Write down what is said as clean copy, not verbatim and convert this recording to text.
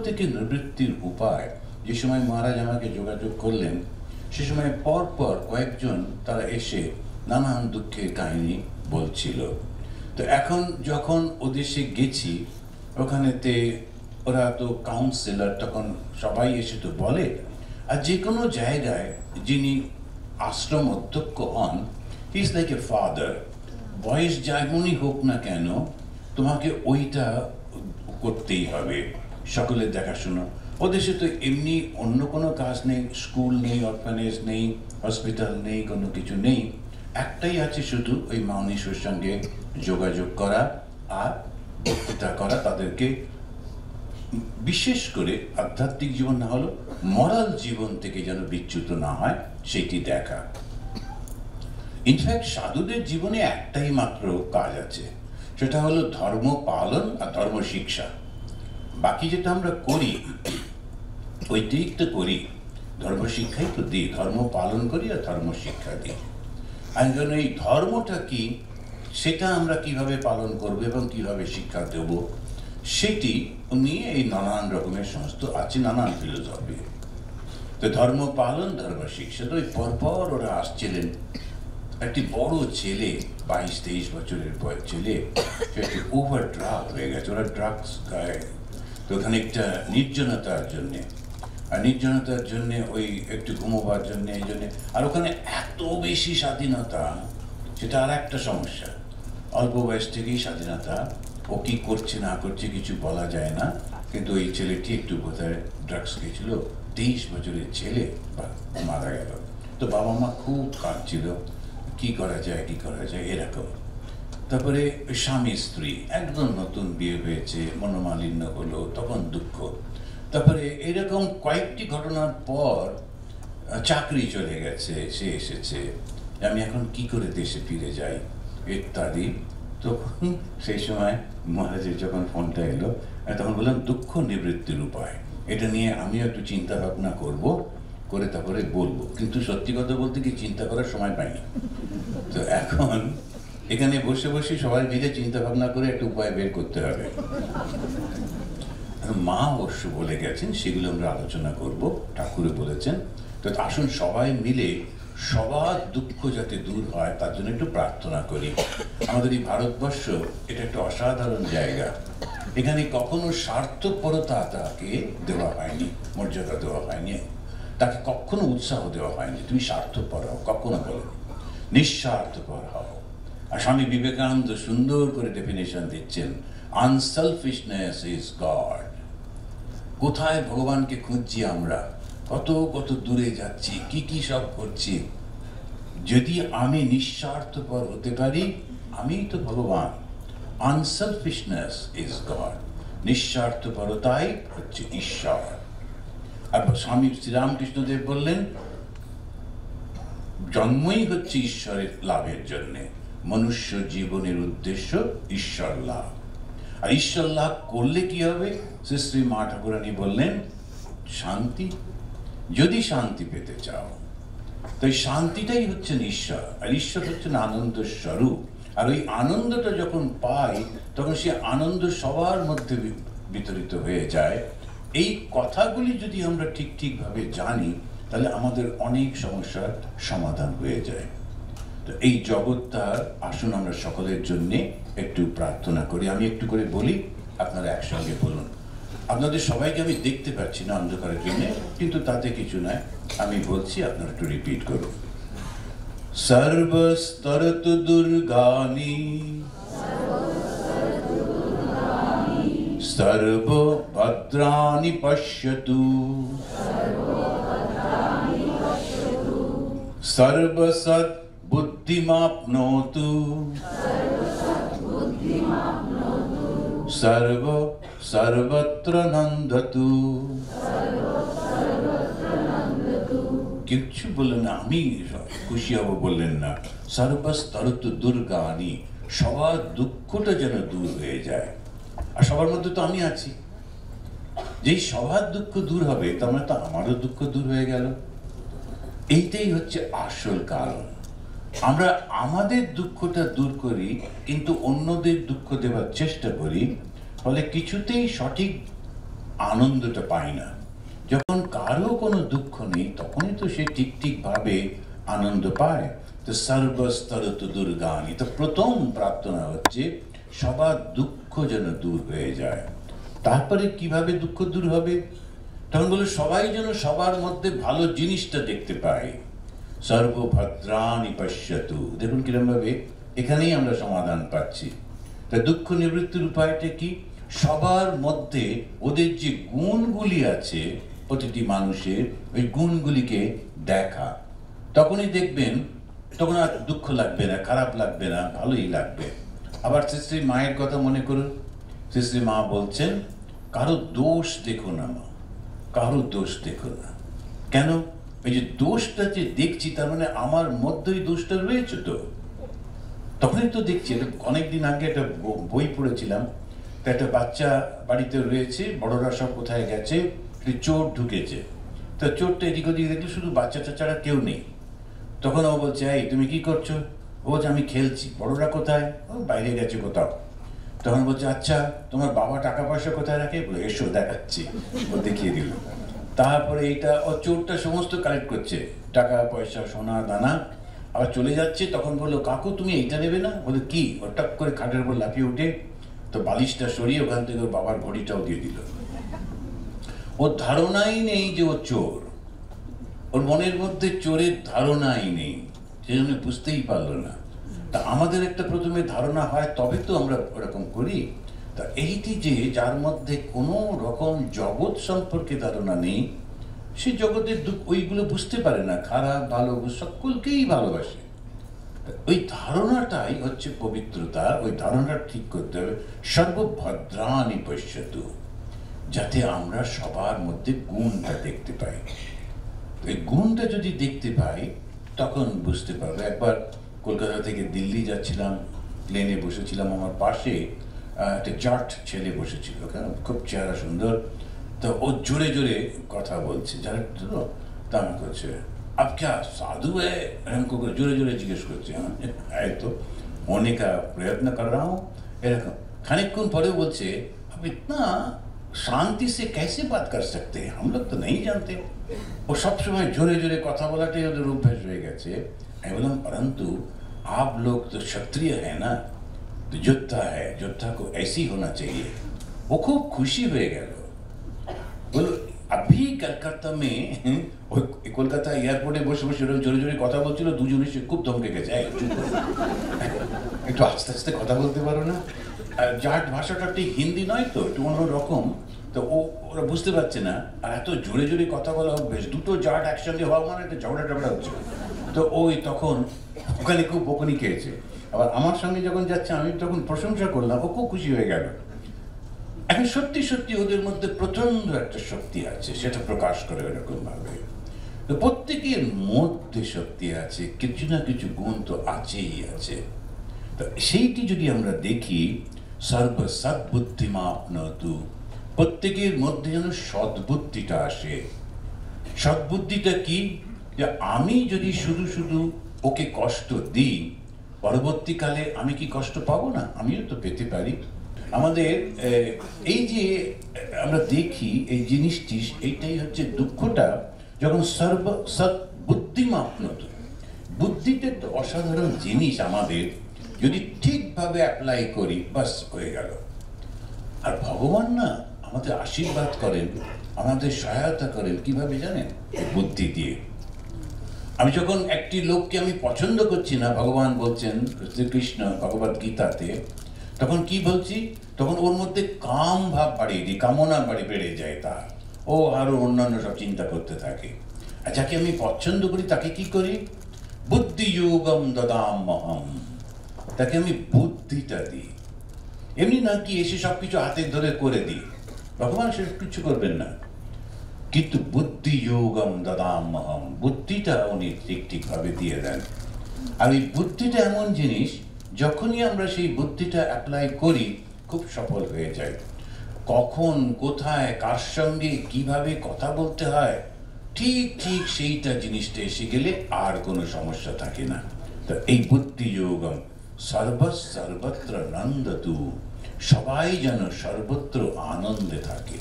থেকে নিবৃত্তির উপায় যে সময় মহারাজ আমাকে যোগাযোগ করলেন, সে সময় পরপর কয়েকজন তারা এসে নানান দুঃখের কাহিনী বলছিল। তো এখন যখন ওদেশে গেছি, ওখানেতে ওরা তো কাউন্সিলর, তখন সবাই এসে তো বলে। আর যে কোনো জায়গায় যিনি আশ্রম অধ্যক্ষ হন, he is like a father. বয়স যেমনই হোক না কেন, তোমাকে ওইটা করতেই হবে, সকলের দেখাশুনো। ওদেশে তো এমনি অন্য কোনো কাজ নেই, স্কুল নেই, অরফানেজ নেই, হসপিটাল নেই, কোনো কিছু নেই। একটাই আছে শুধু, ওই মানুষের সঙ্গে যোগাযোগ করা আর বক্তৃতা করা, তাদেরকে বিশেষ করে আধ্যাত্মিক জীবন না হলো মরাল জীবন থেকে যেন বিচ্যুত না হয় সেটি দেখা। ইনফ্যাক্ট সাধুদের জীবনে একটাই মাত্র কাজ আছে, সেটা হলো ধর্ম পালন আর ধর্ম শিক্ষা। বাকি যেটা আমরা করি ওইটাই তো করি, ধর্ম শিক্ষাই তো দিই, ধর্ম পালন করি আর ধর্ম শিক্ষা দিই। আর জন্য এই ধর্মটা কি, সেটা আমরা কিভাবে পালন করব এবং কিভাবে শিক্ষা দেব, সেটি নিয়ে এই নানান রকমের সমস্ত আছে, নানান ফিলোসফি। তো ধর্ম পালন, ধর্ম শিক্ষা, তো ওই পরপর ওরা আসছিলেন। একটি বড় ছেলে, 22-23 বছরের ছেলে, সে একটু ওভার ড্রাগ হয়ে গেছে, ওরা ড্রাগস খায়। তো খানিকটা নির্জনতার জন্যে, আর নির্জনতার জন্যে ওই একটু ঘুমোবার জন্যে, এই জন্যে। আর ওখানে এত বেশি স্বাধীনতা, সেটা আর একটা সমস্যা। অল্প বয়স থেকেই স্বাধীনতা, ও কি করছে না করছে কিছু বলা যায় না। কিন্তু ওই ছেলেটি একটু বোধহয় ড্রাগস খেয়েছিল, 23 বছরের ছেলে মারা গেল। তো বাবা মা খুব কাঁদছিল, কি করা যায় কি করা যায় এরকম। তারপরে স্বামী স্ত্রী একদম নতুন বিয়ে হয়েছে, মনোমালিন্য হলো, তখন দুঃখ। তারপরে এরকম কয়েকটি ঘটনার পর চাকরি চলে গেছে, সে এসেছে, আমি এখন কি করে দেশে ফিরে যাই ইত্যাদি। তখন সেই সময় মহারাজের যখন ফোনটা এলো, তখন বললাম দুঃখ নিবৃত্তির উপায়, এটা নিয়ে আমিও একটু চিন্তা ভাবনা করবো, করে তারপরে বলবো। কিন্তু সত্যি কথা বলতে কি চিন্তা করার সময় পাইনি। তো এখন এখানে বসে বসে সবাই মিলে চিন্তা ভাবনা করে একটা উপায় বের করতে হবে। মা অবশ্য বলে গেছেন, সেগুলো আমরা আলোচনা করব, ঠাকুরে বলেছেন। তো আসুন সবাই মিলে সবার দুঃখ যাতে দূর হয় তার জন্য একটু প্রার্থনা করি। আমাদের এই ভারতবর্ষ এটা একটা অসাধারণ জায়গা, এখানে কখনো স্বার্থপরতা তাকে দেওয়া হয়নি, মর্যাদা দেওয়া হয়নি, তাকে কখনো উৎসাহ দেওয়া হয়নি তুমি স্বার্থপর হও, কখনো বলেন নিঃস্বার্থপর হও। আর স্বামী বিবেকানন্দ সুন্দর করে ডেফিনেশন দিচ্ছেন, আনসেলফিশনেস ইজ গড। কোথায় ভগবানকে খুঁজছি আমরা, কত কত দূরে যাচ্ছি, কি কি সব করছি। যদি আমি নিঃস্বার্থপর হতে পারি, আমি তো ভগবান। আনসেলফিশনেস ইজ গড, নিঃস্বার্থপরতাই হচ্ছে ঈশ্বর। আর স্বামী শ্রীরামকৃষ্ণদেব বললেন, জন্মই হচ্ছে ঈশ্বরের লাভের জন্যে, মনুষ্য জীবনের উদ্দেশ্য ঈশ্বর লাভ। আর ঈশ্বর লাভ করলে কি হবে? শ্রী শ্রী মা ঠাকুরানী বললেন শান্তি। যদি শান্তি পেতে চাও, তো এই শান্তিটাই হচ্ছেন ঈশ্বর, আর ঈশ্বর হচ্ছেন আনন্দ স্বরূপ। আর ওই আনন্দটা যখন পাই, তখন সে আনন্দ সবার মধ্যে বিতরিত হয়ে যায়। এই কথাগুলি যদি আমরা ঠিক ঠিকভাবে জানি, তাহলে আমাদের অনেক সমস্যার সমাধান হয়ে যায়। তো এই জগৎটার আসুন আমরা সকলের জন্যে একটু প্রার্থনা করি। আমি একটু করে বলি, আপনারা একসঙ্গে বলুন। আপনাদের সবাইকে আমি দেখতে পাচ্ছি না অন্ধকারের জন্য, কিন্তু তাতে কিছু নয়, আমি বলছি আপনারা একটু রিপিট করুন। সর্বস্তরতু দুর্গানি সর্বভদ্রাণি পশ্যতু সর্বসৎ বুদ্ধিমাপ্নোতু সর্বত্র নন্দতু। কিছু বললেন না, আমি খুশি হব বললেন না। সর্বস্তরতু দুর্গানি, সবার দুঃখটা যেন দূর হয়ে যায়। আর সবার মধ্যে তো আমি আছি, যেই সবার দুঃখ দূর হবে তার মানে তো আমারও দুঃখ দূর হয়ে গেল। এইটাই হচ্ছে আসল কারণ। আমরা আমাদের দুঃখটা দূর করি, কিন্তু অন্যদের দুঃখ দেওয়ার চেষ্টা করি, ফলে কিছুতেই সঠিক আনন্দটা পায় না। যখন কারো কোনো দুঃখ নেই তখনই তো সে ঠিক ঠিকভাবে আনন্দ পায়। তো সর্বস্তরত দুর্গানি, তো প্রথম প্রার্থনা হচ্ছে সবার দুঃখ যেন দূর হয়ে যায়। তারপরে কিভাবে দুঃখ দূর হবে? তখন বলে সবাই যেন সবার মধ্যে ভালো জিনিসটা দেখতে পায়। সর্বভদ্রাণি পশ্যতু, দেখুন কিরম ভাবে এখানেই আমরা সমাধান পাচ্ছি। তা দুঃখ নিবৃত্তির উপায়টা কি? সবার মধ্যে ওদের যে গুণগুলি আছে প্রতিটি মানুষের, ওই গুণগুলিকে দেখা। তখনই দেখবেন তখন আর দুঃখ লাগবে না, খারাপ লাগবে না, ভালোই লাগবে। আবার শ্রী মায়ের কথা মনে করুন। শ্রী মা বলছেন কারো দোষ দেখো না মা, কারো দোষ দেখো না। কেন? এই যে দোষটা যে দেখছি তার মানে আমার মধ্যেই দোষটা রয়েছে। তো তখনই তো দেখছি। অনেকদিন আগে একটা বই পড়েছিলাম, একটা বাচ্চা বাড়িতে রয়েছে, বড়রা সব কোথায় গেছে, চোর ঢুকেছে। তো চোরটা এদিক ওদিক দেখলে শুধু বাচ্চাটা ছাড়া কেউ নেই। তখন ও বলছে, এই তুমি কি করছো? ও বলছে আমি খেলছি। বড়রা কোথায়? ও বাইরে গেছে কোথাও। তখন বলছে আচ্ছা তোমার বাবা টাকা পয়সা কোথায় রাখে? বলে এসো দেখাচ্ছি। ও দেখিয়ে দিল। তারপরে এইটা ও চোরটা সমস্ত কালেক্ট করছে, টাকা পয়সা সোনা দানা। আবার চলে যাচ্ছে, তখন বললো কাকু তুমি এইটা নেবে না? বলে কি? ও টপ করে খাটের উপর লাফিয়ে উঠে তো বালিশটা সরিয়ে ওখান থেকে ওর বাবার ঘড়িটাও দিয়ে দিল। ওর ধারণাই নেই যে ও চোর, ওর মনের মধ্যে চোরের ধারণাই নেই, সেজন্য বুঝতেই পারলো না। তা আমাদের একটা প্রথমে ধারণা হয়, তবে তো আমরা ওরকম করি। তা এইটি যে যার মধ্যে কোনো রকম জগৎ সম্পর্কে ধারণা নেই, সে জগতের ওইগুলো বুঝতে পারে না, খারাপ ভালো সকলকেই ভালোবাসে। ওই ধারণাটাই হচ্ছে পবিত্রতা। ওই ধারণা ঠিক করতে হবে। সর্বভদ্রাণি পশ্যতু, যাতে আমরা সবার মধ্যে গুণটা দেখতে পাই। এই গুণটা যদি দেখতে পাই তখন বুঝতে পারবো। একবার কলকাতা থেকে দিল্লি যাচ্ছিলাম, প্লেনে বসেছিলাম, আমার পাশে একটা জাট ছেলে বসেছিল, খুব চেহারা সুন্দর। তো ও জোরে জোরে কথা বলছে, যারা তা আমি করছে আপ ক্যা সাধু এরকম করে জোরে জোরে জিজ্ঞেস করছে। হ্যাঁ তো होने का प्रयत्न कर रहा हूँ এরকম। খানিকক্ষণ পরেও বলছে अब इतना शांति से कैसे बात कर सकते हैं, हम लोग तो नहीं जानते। ও সবসময় জোরে জোরে কথা বলাটাই ওদের অভ্যাস হয়ে গেছে। আমি বললাম परंतु आप लोग तो क्षत्रिय है ना, तो योद्धा है, योद्धा को ऐसी होना चाहिए। वो खूब खुशी হয়ে গেল। বলো अभी कलकत्ता में কলকাতা এয়ারপোর্টে বসে বসে জোরে জোরে কথা বলছিল, দুজনে সে খুব ধমকে গেছে, একটু আস্তে আস্তে কথা বলতে পারো না? জাট ভাষাটা ঠিক হিন্দি নয় তো, একটু অন্যরকম। তো ওরা বুঝতে পারছে না, আর এত জোরে জোরে কথা বলা অভ্যেস। দুটো জাট একসঙ্গে হওয়া মানে একটা ঝগড়া টগড়া হচ্ছে। তো ওই তখন ওখানে খুব বকুনি খেয়েছে। আবার আমার সঙ্গে যখন যাচ্ছে আমি তখন প্রশংসা করলাম, ও খুব খুশি হয়ে গেল। এখন সত্যি সত্যি ওদের মধ্যে প্রচন্ড একটা শক্তি আছে, সেটা প্রকাশ করে এরকম ভাবে। তো প্রত্যেকের মধ্যে শক্তি আছে, কিছু না কিছু গুণ তো আছেই আছে। তো সেইটি যদি আমরা দেখি, সর্ব সদ্বুদ্ধিমাপ্নতু, প্রত্যেকের মধ্যে যেন সদ্বুদ্ধিটা আসে। সদ্বুদ্ধিটা কি? যে আমি যদি শুধু শুধু ওকে কষ্ট দিই, পরবর্তীকালে আমি কি কষ্ট পাবো না? আমিও তো পেতে পারি। আমাদের এই যে আমরা দেখি এই জিনিসটি, এইটাই হচ্ছে দুঃখটা যখন সর্ব সদ্বুদ্ধিমাপ্নত। বুদ্ধিটা একটা অসাধারণ জিনিস, আমাদের যদি ঠিকভাবে অ্যাপ্লাই করি বাস হয়ে গেল। আর ভগবান না আমাদের আশীর্বাদ করেন, আমাদের সহায়তা করেন কিভাবে জানেন? বুদ্ধি দিয়ে। আমি যখন একটি লোককে আমি পছন্দ করছি না, ভগবান বলছেন শ্রীকৃষ্ণ ভগবদ গীতাতে, তখন কি বলছি? তখন ওর মধ্যে কাম ভাব বাড়িয়ে দিই, কামনা বেড়ে যায় তার, ও আরো অন্যান্য সব চিন্তা করতে থাকে। আর যাকে আমি পছন্দ করি তাকে কি করি? বুদ্ধি যোগম দদাম্যহম, তাকে আমি বুদ্ধিটা দিই। এমনি না কি এসে সবকিছু হাতে ধরে করে দিই, ভগবান সে কিছু করবেন না, কিন্তু বুদ্ধি যোগম দদাম্যহম, বুদ্ধিটা উনি ঠিক ঠিকভাবে দিয়ে দেন। আর এই বুদ্ধিটা এমন জিনিস, যখনই আমরা সেই বুদ্ধিটা অ্যাপ্লাই করি খুব সফল হয়ে যায়। কখন কোথায় কার সঙ্গে কিভাবে কথা বলতে হয়, ঠিক ঠিক সেইটা জিনিসটা এসে গেলে আর কোনো সমস্যা থাকে না। তো এই বুদ্ধি যোগম সর্বত্র নন্দতু, সবাই যেন সর্বত্র আনন্দে থাকে।